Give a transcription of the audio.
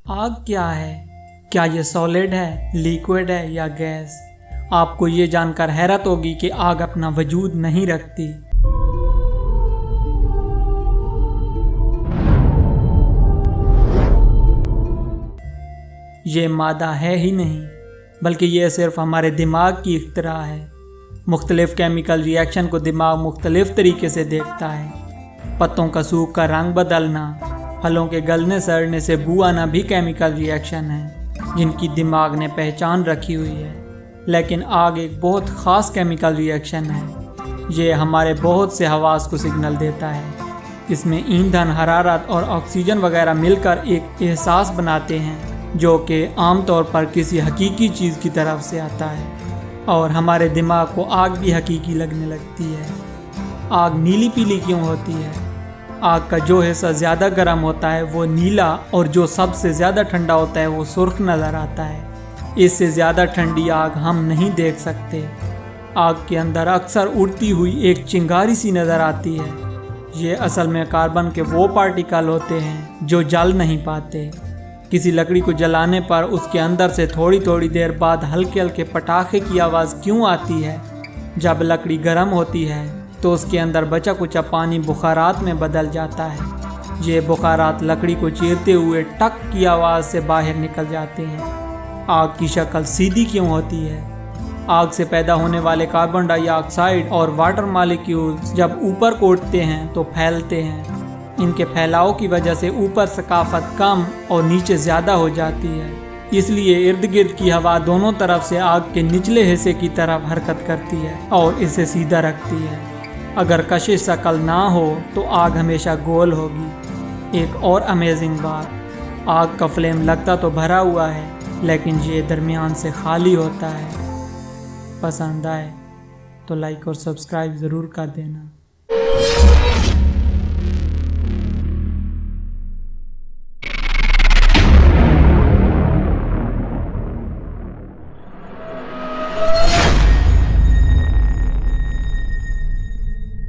आग क्या है? क्या ये सॉलिड है, लिक्विड है या गैस? आपको ये जानकर हैरत होगी कि आग अपना वजूद नहीं रखती। ये मादा है ही नहीं, बल्कि ये सिर्फ हमारे दिमाग की इख्तिरा है। मुख्तलिफ केमिकल रिएक्शन को दिमाग मुख्तलिफ तरीके से देखता है। पत्तों का सूख का रंग बदलना, फलों के गलने सड़ने से बू आना भी केमिकल रिएक्शन है जिनकी दिमाग ने पहचान रखी हुई है। लेकिन आग एक बहुत ख़ास केमिकल रिएक्शन है। ये हमारे बहुत से हवास को सिग्नल देता है। इसमें ईंधन, हरारत और ऑक्सीजन वगैरह मिलकर एक एहसास बनाते हैं जो कि आमतौर पर किसी हकीकी चीज़ की तरफ से आता है, और हमारे दिमाग को आग भी हकीकी लगने लगती है। आग नीली पीली क्यों होती है? आग का जो हिस्सा ज़्यादा गर्म होता है वो नीला, और जो सबसे ज़्यादा ठंडा होता है वो सुर्ख नज़र आता है। इससे ज़्यादा ठंडी आग हम नहीं देख सकते। आग के अंदर अक्सर उड़ती हुई एक चिंगारी सी नज़र आती है। ये असल में कार्बन के वो पार्टिकल होते हैं जो जल नहीं पाते। किसी लकड़ी को जलाने पर उसके अंदर से थोड़ी थोड़ी देर बाद हल्के हल्के पटाखे की आवाज़ क्यों आती है? जब लकड़ी गर्म होती है तो उसके अंदर बचा कुचा पानी बुखारात में बदल जाता है। ये बुखारात लकड़ी को चीरते हुए टक की आवाज़ से बाहर निकल जाते हैं। आग की शक्ल सीधी क्यों होती है? आग से पैदा होने वाले कार्बन डाइऑक्साइड और वाटर मॉलिक्यूल्स जब ऊपर को उठते हैं तो फैलते हैं। इनके फैलाव की वजह से ऊपर सकाफत कम और नीचे ज़्यादा हो जाती है। इसलिए इर्द गिर्द की हवा दोनों तरफ से आग के निचले हिस्से की तरफ हरकत करती है और इसे सीधा रखती है। अगर कशिश शक्ल ना हो तो आग हमेशा गोल होगी। एक और अमेजिंग बात, आग का फ्लेम लगता तो भरा हुआ है, लेकिन ये दरमियान से खाली होता है। पसंद आए तो लाइक और सब्सक्राइब ज़रूर कर देना।